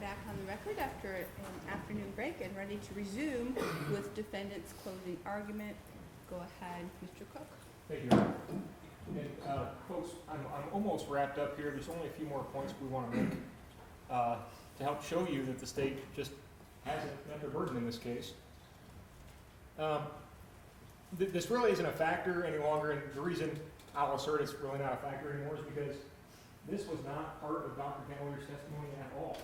back on the record after an afternoon break and ready to resume with defendant's closing argument. Go ahead, Mr. Cook. Thank you. And folks, I'm almost wrapped up here. There's only a few more points we want to make to help show you that the state just hasn't met their burden in this case. This really isn't a factor any longer, and the reason I'll assert it's really not a factor anymore is because this was not part of Dr. Chandler's testimony at all.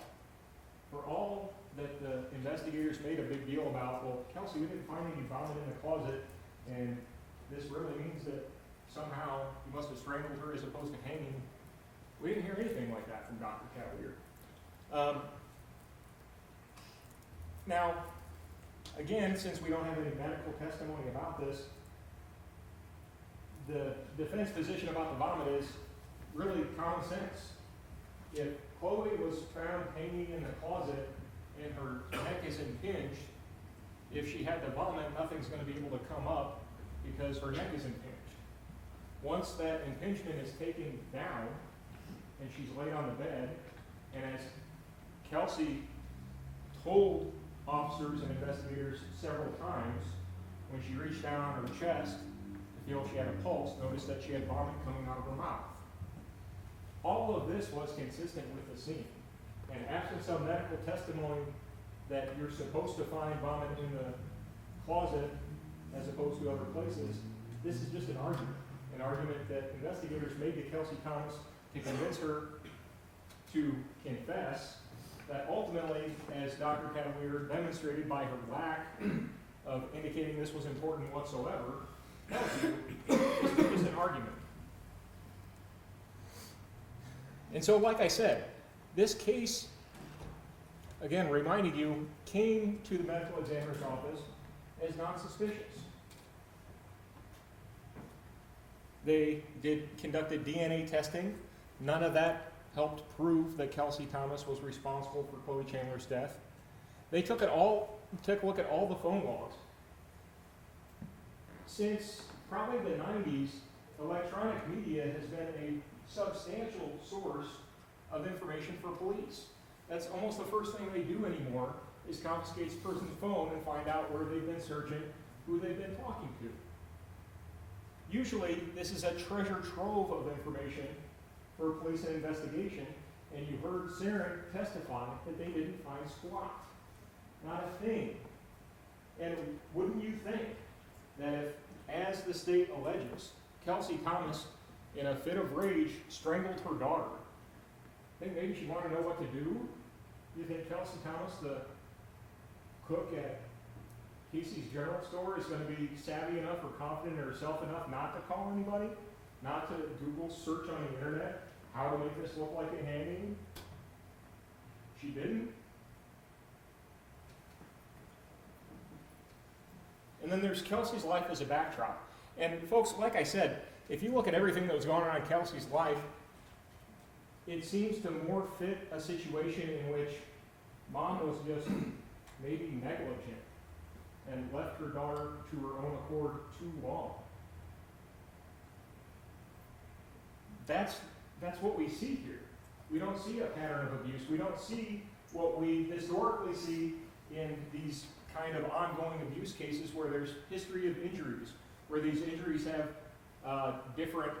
For all that the investigators made a big deal about, well, Kelsie, we didn't find any vomit in the closet, and this really means that somehow you must have strangled her as opposed to hanging. We didn't hear anything like that from Dr. Chandler. Now, again, since we don't have any medical testimony about this, the defense position about the vomit is really common sense. If Chloe was found hanging in the closet and her neck is impinged, if she had to vomit, nothing's going to be able to come up because her neck is impinged. Once that impingement is taken down and she's laid on the bed, and as Kelsie told officers and investigators several times, when she reached down on her chest to feel if she had a pulse, noticed that she had vomit coming out of her mouth. All of this was consistent with the scene. And absent some medical testimony that you're supposed to find vomit in the closet as opposed to other places, this is just an argument that investigators made to Kelsie Thomas to convince her to confess, that ultimately, as Dr. Chandler demonstrated by her lack of indicating this was important whatsoever, is just an argument. And so, like I said, this case, again, reminding you, came to the medical examiner's office as non-suspicious. They conducted DNA testing. None of that helped prove that Kelsie Thomas was responsible for Cloe Chandler's death. They took a look at all the phone logs. Since probably the 90s, electronic media has been a substantial source of information for police. That's almost the first thing they do anymore, is confiscate a person's phone and find out where they've been searching, who they've been talking to. Usually, this is a treasure trove of information for police and investigation, and you heard Sieren testify that they didn't find squat. Not a thing. And wouldn't you think that if, as the state alleges, Kelsie Thomas, in a fit of rage, strangled her daughter, think maybe she wanted to know what to do? You think Kelsie Thomas, the cook at Casey's General Store, is going to be savvy enough or confident in herself enough not to call anybody? Not to Google search on the internet how to make this look like a hanging? She didn't. And then there's Kelsey's life as a backdrop. And folks, like I said, if you look at everything that was going on in Kelsey's life, it seems to more fit a situation in which mom was just maybe negligent and left her daughter to her own accord too long. That's what we see here. We don't see a pattern of abuse. We don't see what we historically see in these kind of ongoing abuse cases where there's history of injuries, where these injuries have different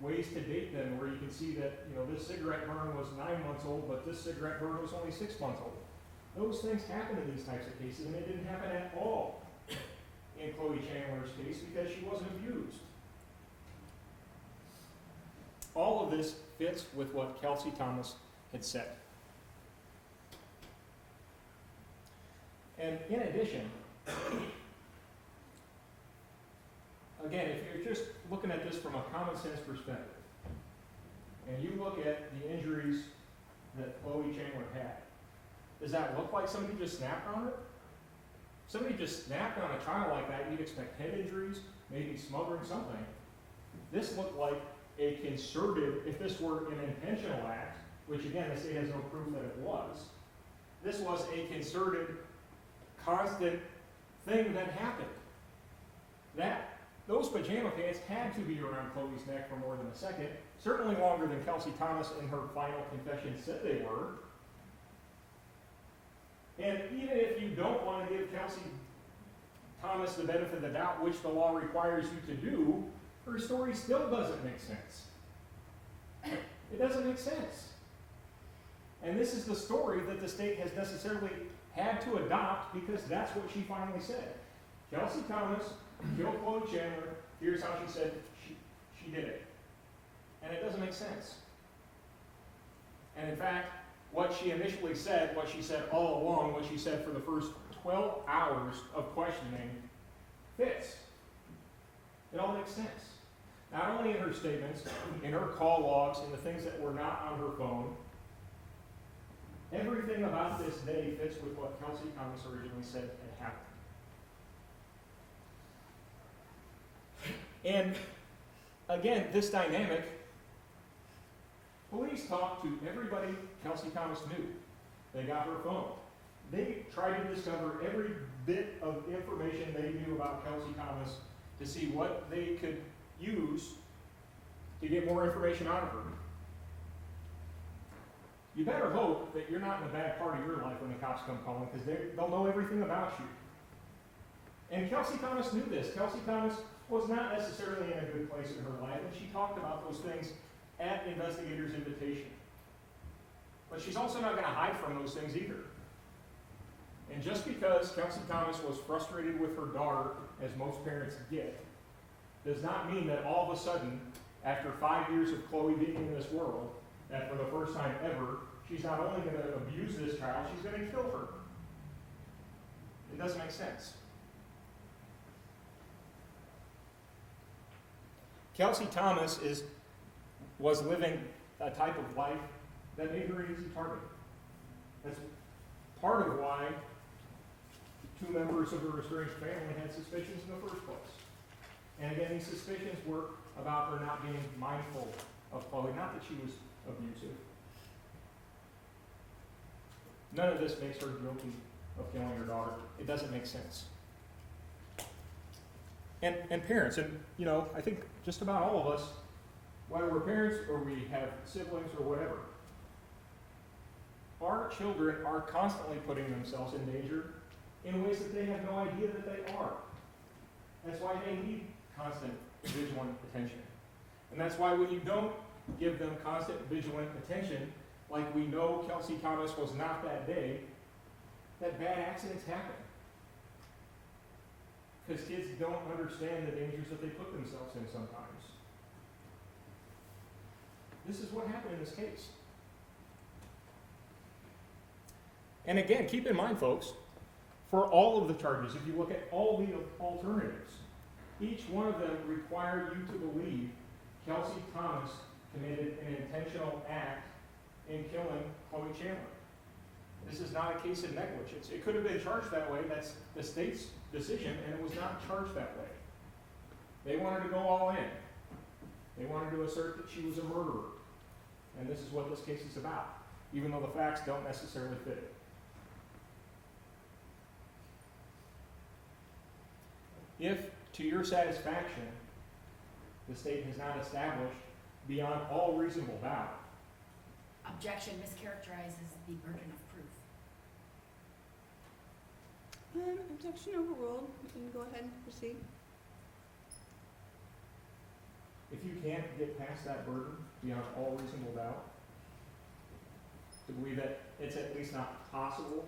ways to date them, where you can see that, this cigarette burn was 9 months old, but this cigarette burn was only 6 months old. Those things happen in these types of cases, and it didn't happen at all in Cloe Chandler's case because she wasn't abused. All of this fits with what Kelsie Thomas had said. And in addition, again, if you're just looking at this from a common sense perspective, and you look at the injuries that Cloe Chandler had, does that look like somebody just snapped on her? If somebody just snapped on a child like that, you'd expect head injuries, maybe smothering something. This looked like a concerted, if this were an intentional act, which again, the state has no proof that it was, this was a concerted, constant thing that happened. That those pajama pants had to be around Chloe's neck for more than a second, certainly longer than Kelsie Thomas in her final confession said they were. And even if you don't want to give Kelsie Thomas the benefit of the doubt, which the law requires you to do, her story still doesn't make sense. It doesn't make sense. And this is the story that the state has necessarily had to adopt because that's what she finally said. Kelsie Thomas killed Cloe Chandler. Here's how she said she did it. And it doesn't make sense. And in fact, what she initially said, what she said all along, what she said for the first 12 hours of questioning, fits. It all makes sense. Not only in her statements, in her call logs, in the things that were not on her phone. Everything about this day fits with what Kelsie Thomas originally said had happened. And again, this dynamic, police talked to everybody Kelsie Thomas knew. They got her phone. They tried to discover every bit of information they knew about Kelsie Thomas to see what they could use to get more information out of her. You better hope that you're not in a bad part of your life when the cops come calling, because they'll know everything about you. And Kelsie Thomas knew this. Kelsie Thomas was not necessarily in a good place in her life, and she talked about those things at investigators' invitation. But she's also not going to hide from those things either. And just because Kelsie Thomas was frustrated with her daughter, as most parents get, does not mean that all of a sudden, after 5 years of Chloe being in this world, that for the first time ever, she's not only going to abuse this child, she's going to kill her. It doesn't make sense. Kelsie Thomas was living a type of life that made her an easy target. That's part of why 2 members of her estranged family had suspicions in the first place. And again, these suspicions were about her not being mindful of Chloe, not that she was abusive. None of this makes her guilty of killing her daughter. It doesn't make sense. And parents, and I think just about all of us, whether we're parents or we have siblings or whatever, our children are constantly putting themselves in danger in ways that they have no idea that they are. That's why they need constant vigilant attention. And that's why when you don't give them constant vigilant attention, like we know Kelsie Thomas was not that day, that bad accidents happen. Because kids don't understand the dangers that they put themselves in sometimes. This is what happened in this case. And again, keep in mind, folks, for all of the charges, if you look at all the alternatives, each one of them required you to believe Kelsie Thomas committed an intentional act in killing Cloe Chandler. This is not a case of negligence. It could have been charged that way. That's the state's decision, and it was not charged that way. They wanted to go all in. They wanted to assert that she was a murderer. And this is what this case is about, even though the facts don't necessarily fit it. If, to your satisfaction, the state has not established beyond all reasonable doubt. Objection mischaracterizes the burden of proof. Objection overruled. You can go ahead and proceed. If you can't get past that burden beyond all reasonable doubt, to believe that it's at least not possible,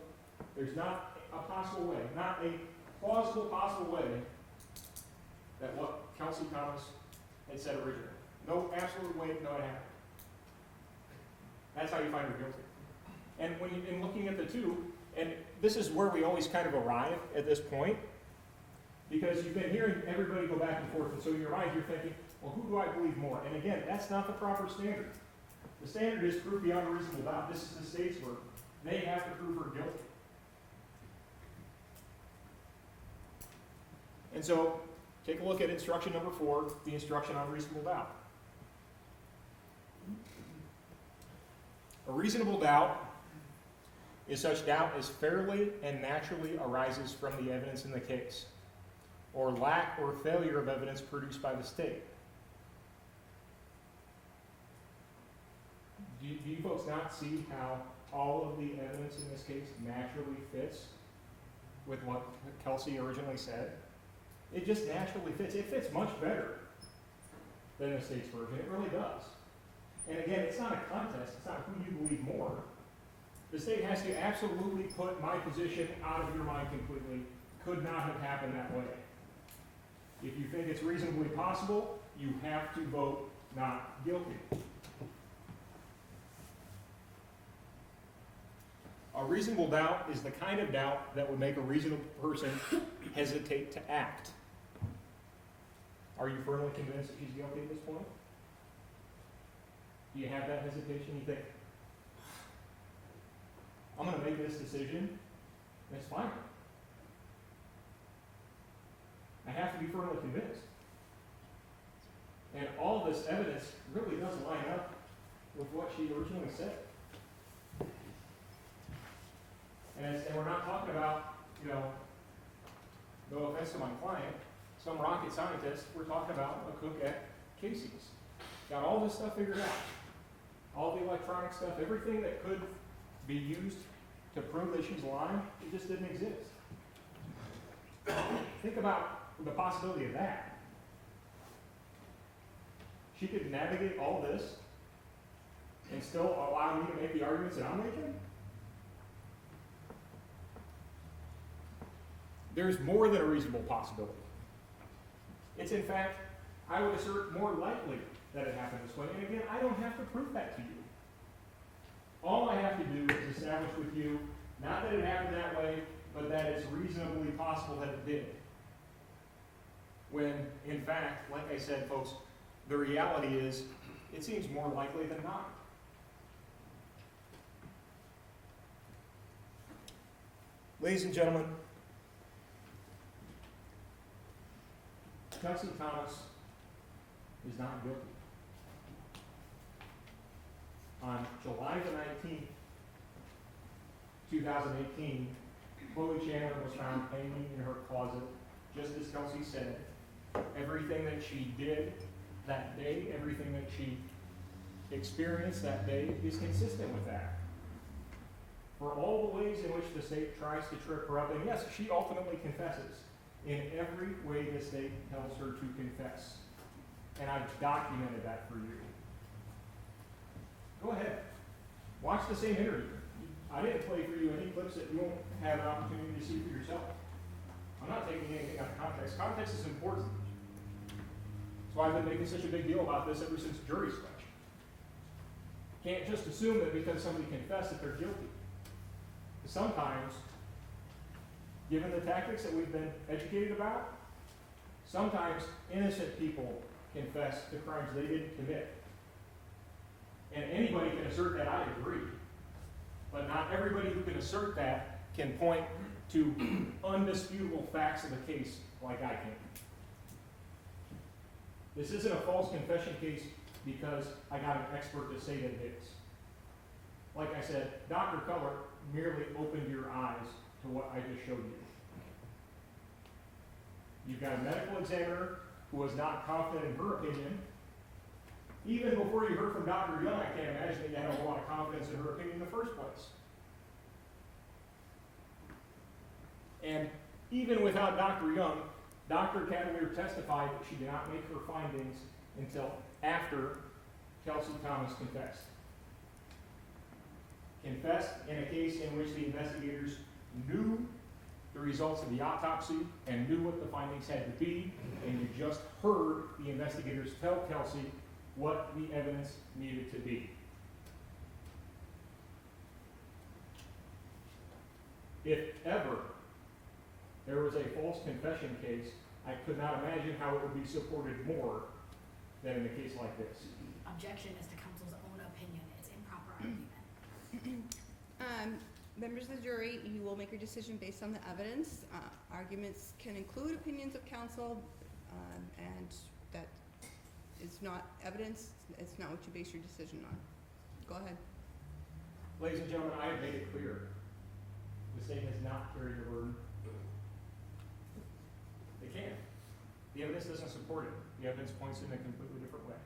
there's not a possible way, not a plausible possible way that what Kelsie Thomas had said originally. No absolute way to know it happened. That's how you find her guilty. And when you, in looking at the two, and this is where we always kind of arrive at this point, because you've been hearing everybody go back and forth, and so in your mind you're thinking, well, who do I believe more? And again, that's not the proper standard. The standard is proof beyond a reasonable doubt. This is the state's work. They have to prove her guilty. And so, take a look at instruction number 4, the instruction on reasonable doubt. A reasonable doubt is such doubt as fairly and naturally arises from the evidence in the case. or lack or failure of evidence produced by the state. Do you folks not see how all of the evidence in this case naturally fits with what Kelsie originally said? It just naturally fits. It fits much better than the state's version. It really does. And again, it's not a contest. It's not who you believe more. The state has to absolutely put my position out of your mind completely. Could not have happened that way. If you think it's reasonably possible, you have to vote not guilty. A reasonable doubt is the kind of doubt that would make a reasonable person hesitate to act. Are you firmly convinced that she's guilty at this point? Do you have that hesitation? You think, I'm going to make this decision, and it's fine. I have to be firmly convinced. And all this evidence really does line up with what she originally said. And we're not talking about, no offense to my client, some rocket scientist. We're talking about a cook at Casey's. Got all this stuff figured out. All the electronic stuff, everything that could be used to prove that she's lying, it just didn't exist. Think about the possibility of that. She could navigate all this and still allow me to make the arguments that I'm making? There's more than a reasonable possibility. It's in fact, I would assert, more likely that it happened this way. And again, I don't have to prove that to you. All I have to do is establish with you, not that it happened that way, but that it's reasonably possible that it did. When, in fact, like I said, folks, the reality is, it seems more likely than not. Ladies and gentlemen, Kelsie Thomas is not guilty. On July the 19th, 2018, Cloe Chandler was found hanging in her closet, just as Kelsie said. Everything that she did that day, everything that she experienced that day is consistent with that. For all the ways in which the state tries to trip her up, and yes, she ultimately confesses in every way the state tells her to confess. And I've documented that for you. Go ahead. Watch the same interview. I didn't play for you any clips that you won't have an opportunity to see for yourself. I'm not taking anything out of context. Context is important. That's why I've been making such a big deal about this ever since jury selection. Can't just assume that because somebody confessed that they're guilty. Sometimes, given the tactics that we've been educated about, sometimes innocent people confess to crimes they didn't commit. And anybody can assert that, I agree. But not everybody who can assert that can point to undisputable facts of the case like I can. This isn't a false confession case because I got an expert to say that it is. Like I said, Dr. Cutler merely opened your eyes to what I just showed you. You've got a medical examiner who was not confident in her opinion. Even before you heard from Dr. Young, I can't imagine that you had a whole lot of confidence in her opinion in the first place. And even without Dr. Young, Dr. Cavalier testified that she did not make her findings until after Kelsie Thomas confessed. Confessed in a case in which the investigators knew the results of the autopsy and knew what the findings had to be, and you just heard the investigators tell Kelsie what the evidence needed to be. If ever there was a false confession case, I could not imagine how it would be supported more than in a case like this. Objection is to counsel's own opinion. It's improper argument. Members of the jury, you will make your decision based on the evidence. Arguments can include opinions of counsel, and that is not evidence. It's not what you base your decision on. Go ahead. Ladies and gentlemen, I have made it clear. The state has not carried the burden. The It can. The evidence doesn't support it. The evidence points in a completely different way.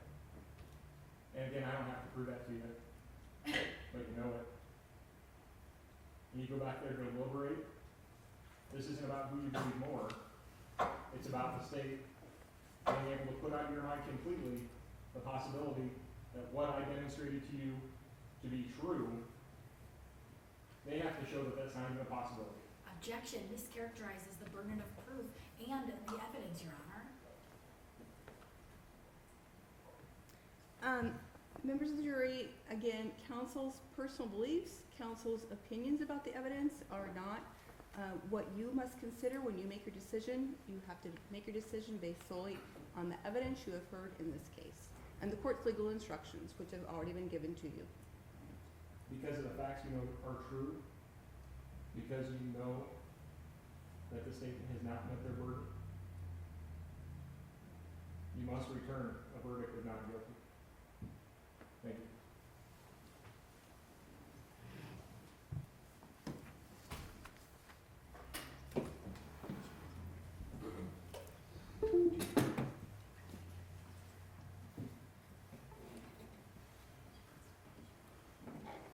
And again, I don't have to prove that to you, but you know it. And you go back there to deliberate. This isn't about who you believe more. It's about the state being able to put out of your mind completely the possibility that what I demonstrated to you to be true, they have to show that that's not even a possibility. Objection mischaracterizes the burden of proof and the evidence, Your Honor. Members of the jury, again, counsel's personal beliefs, counsel's opinions about the evidence are not what you must consider when you make your decision. You have to make your decision based solely on the evidence you have heard in this case and the court's legal instructions, which have already been given to you. Because of the facts you know are true, because you know that the state has not met their burden, you must return a verdict of not guilty. Thank you.